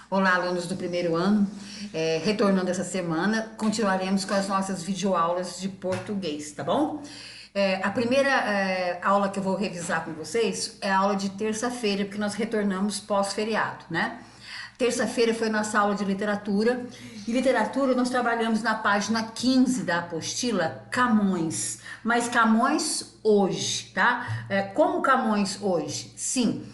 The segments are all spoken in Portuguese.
Olá, alunos do primeiro ano. Retornando essa semana, continuaremos com as nossas videoaulas de português, tá bom? A primeira aula que eu vou revisar com vocês é a aula de terça-feira, porque nós retornamos pós-feriado, né? Terça-feira foi nossa aula de literatura. E literatura nós trabalhamos na página 15 da apostila Camões. Mas Camões hoje, tá? Como Camões hoje? Sim,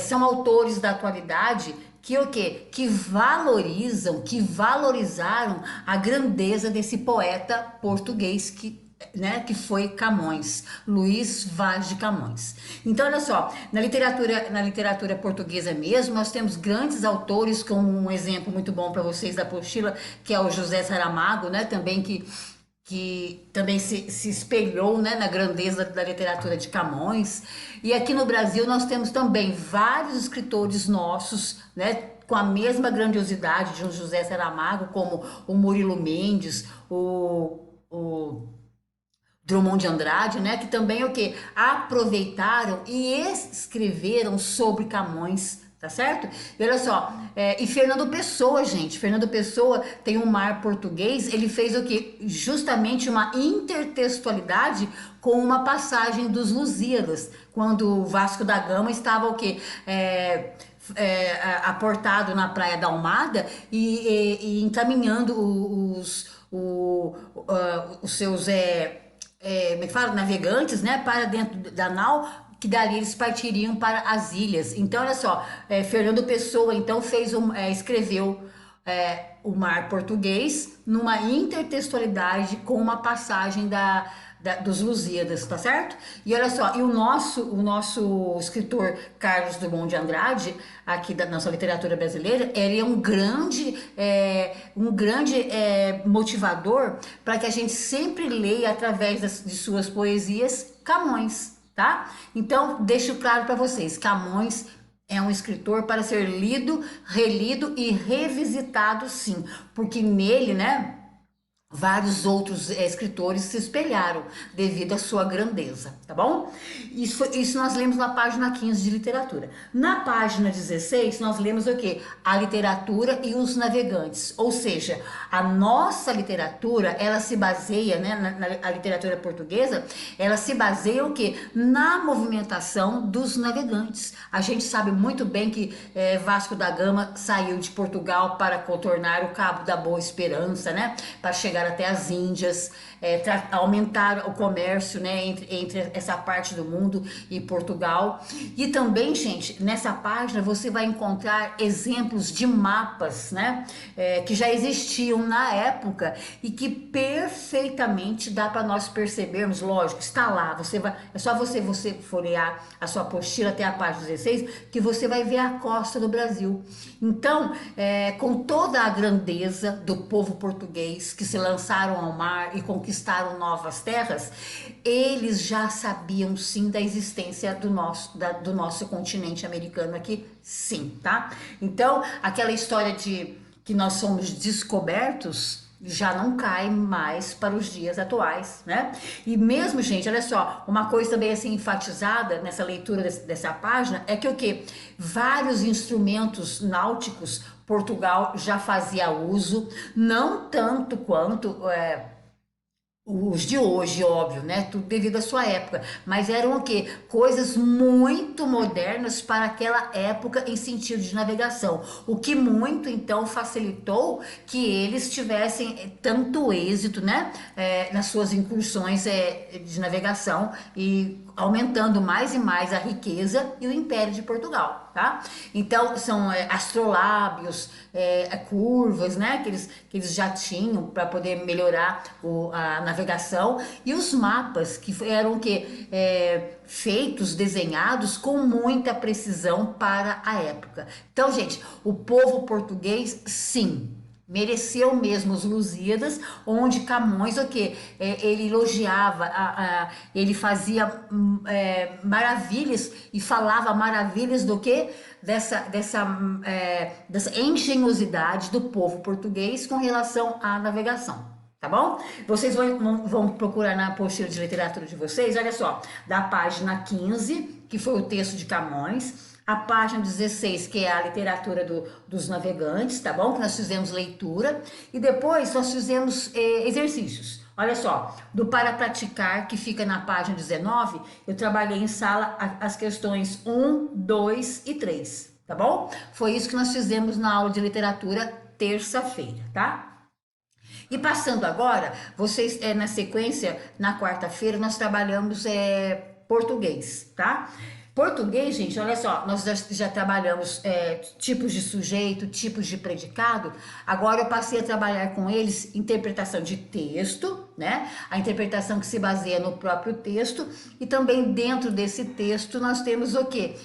são autores da atualidade que o quê? Que valorizam, que valorizaram a grandeza desse poeta português que foi Camões, Luís Vaz de Camões. Então, olha só, na literatura portuguesa mesmo, nós temos grandes autores, como um exemplo muito bom para vocês da apostila, que é o José Saramago, né, também que também se espelhou, né, na grandeza da literatura de Camões. E aqui no Brasil nós temos também vários escritores nossos, né, com a mesma grandiosidade de um José Saramago, como o Murilo Mendes, o Drummond de Andrade, né, que também o que aproveitaram e escreveram sobre Camões, tá certo? E olha só, e Fernando Pessoa, gente, Fernando Pessoa tem um mar português, ele fez o que? Justamente uma intertextualidade com uma passagem dos Lusíadas, quando o Vasco da Gama estava o que? Aportado na Praia da Almada e encaminhando os seus como é que fala? Navegantes, né, para dentro da nau, que dali eles partiriam para as ilhas. Então, olha só, Fernando Pessoa então escreveu o Mar Português numa intertextualidade com uma passagem dos Lusíadas, tá certo? E olha só, e o nosso escritor Carlos Drummond de Andrade, aqui da nossa literatura brasileira, ele é um grande motivador para que a gente sempre leia através de suas poesias Camões, tá? Então, deixo claro para vocês, Camões é um escritor para ser lido, relido e revisitado, sim, porque nele, né, vários outros escritores se espelharam devido à sua grandeza, tá bom? Isso nós lemos na página 15 de literatura. Na página 16, nós lemos o quê? A literatura e os navegantes. Ou seja, a nossa literatura, ela se baseia, né, a literatura portuguesa, ela se baseia o quê? Na movimentação dos navegantes. A gente sabe muito bem que Vasco da Gama saiu de Portugal para contornar o Cabo da Boa Esperança, né? Para chegar até as Índias, aumentar o comércio, né, entre essa parte do mundo e Portugal. E também, gente, nessa página você vai encontrar exemplos de mapas, né, que já existiam na época e que perfeitamente dá para nós percebermos, lógico, está lá, é só você folhear a sua apostila até a página 16 que você vai ver a costa do Brasil. Então, com toda a grandeza do povo português que se lançaram ao mar e conquistaram novas terras, eles já sabiam sim da existência do nosso continente americano aqui, sim, tá? Então, aquela história de que nós somos descobertos já não cai mais para os dias atuais, né? E mesmo, gente, olha só, uma coisa também assim enfatizada nessa leitura dessa página é que o que vários instrumentos náuticos Portugal já fazia uso, não tanto quanto os de hoje, óbvio, né? Tudo devido à sua época. Mas eram o quê? Coisas muito modernas para aquela época em sentido de navegação. O que muito, então, facilitou que eles tivessem tanto êxito, né? Nas suas incursões de navegação e aumentando mais e mais a riqueza e o Império de Portugal, tá? Então, são astrolábios, curvas, né? Que eles já tinham para poder melhorar a navegação e os mapas que eram que feitos, desenhados com muita precisão para a época. Então, gente, o povo português, sim, mereceu mesmo os Lusíadas, onde Camões o que ele elogiava, ele fazia maravilhas e falava maravilhas do que dessa engenhosidade do povo português com relação à navegação. Tá bom? Vocês vão procurar na apostila de literatura de vocês, olha só, da página 15, que foi o texto de Camões, a página 16, que é a literatura dos navegantes, tá bom? Que nós fizemos leitura. E depois nós fizemos exercícios. Olha só, do para praticar, que fica na página 19, eu trabalhei em sala as questões 1, 2 e 3, tá bom? Foi isso que nós fizemos na aula de literatura terça-feira, tá? E passando agora, vocês, na sequência, na quarta-feira, nós trabalhamos português, tá? Português, gente, olha só, nós já trabalhamos tipos de sujeito, tipos de predicado. Agora eu passei a trabalhar com eles interpretação de texto, né? A interpretação que se baseia no próprio texto. E também dentro desse texto nós temos o quê?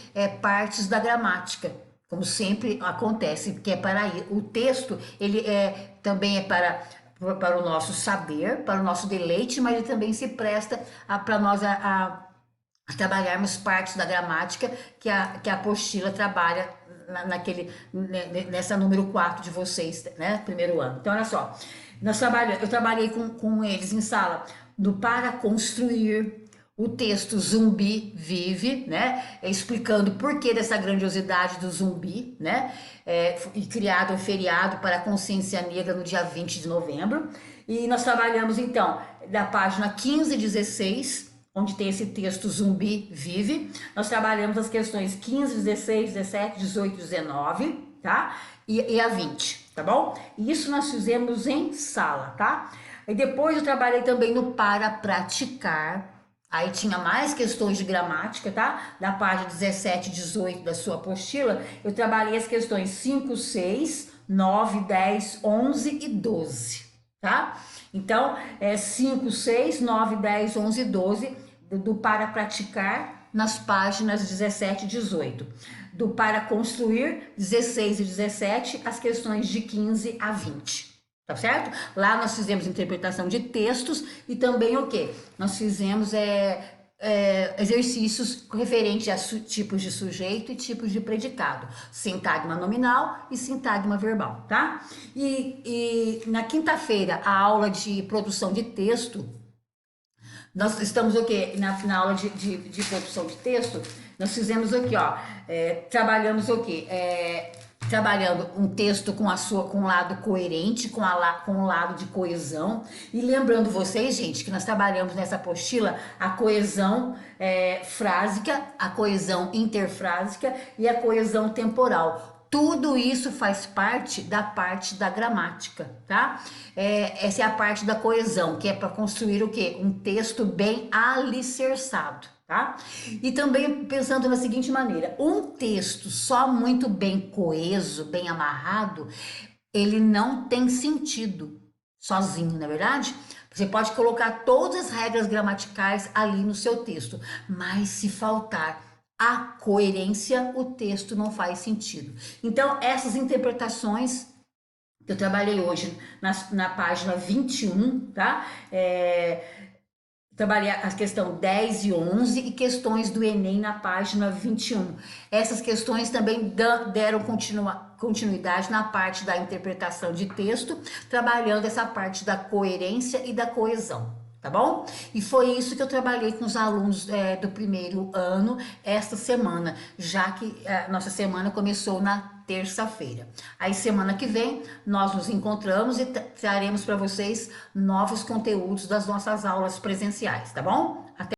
Partes da gramática. Como sempre acontece, que é para o texto, ele também é para o nosso saber, para o nosso deleite, mas ele também se presta para nós a trabalharmos partes da gramática que a apostila trabalha nessa número 4 de vocês, né? Primeiro ano. Então, olha só, eu trabalhei com eles em sala do para construir. O texto Zumbi Vive, né? Explicando por que dessa grandiosidade do zumbi, né? E criado um feriado para a consciência negra no dia 20 de novembro. E nós trabalhamos, então, da página 15 e 16, onde tem esse texto Zumbi Vive. Nós trabalhamos as questões 15, 16, 17, 18, 19, tá? E a 20, tá bom? E isso nós fizemos em sala, tá? E depois eu trabalhei também no para praticar. Aí tinha mais questões de gramática, tá? Da página 17 e 18 da sua apostila, eu trabalhei as questões 5, 6, 9, 10, 11 e 12, tá? Então, 5, 6, 9, 10, 11 e 12 do para praticar nas páginas 17 e 18. Do para construir, 16 e 17, as questões de 15 a 20. Tá certo? Lá nós fizemos interpretação de textos e também o quê? Nós fizemos exercícios referentes a tipos de sujeito e tipos de predicado, sintagma nominal e sintagma verbal, tá? E na quinta-feira, a aula de produção de texto, nós estamos o quê? Na aula de produção de texto, nós fizemos o quê? Ó, trabalhamos o quê? Trabalhando um texto com um lado coerente, com um lado de coesão. E lembrando vocês, gente, que nós trabalhamos nessa apostila a coesão frásica, a coesão interfrásica e a coesão temporal. Tudo isso faz parte da gramática, tá? Essa é a parte da coesão, que é para construir o quê? Um texto bem alicerçado. Tá? E também pensando na seguinte maneira, um texto só muito bem coeso, bem amarrado, ele não tem sentido sozinho, não é verdade? Você pode colocar todas as regras gramaticais ali no seu texto, mas se faltar a coerência, o texto não faz sentido. Então, essas interpretações que eu trabalhei hoje na página 21, tá? Trabalhei a questão 10 e 11 e questões do Enem na página 21. Essas questões também deram continuidade na parte da interpretação de texto, trabalhando essa parte da coerência e da coesão, tá bom? E foi isso que eu trabalhei com os alunos do primeiro ano esta semana, já que a nossa semana começou na terça-feira. Aí semana que vem nós nos encontramos e traremos para vocês novos conteúdos das nossas aulas presenciais, tá bom? Até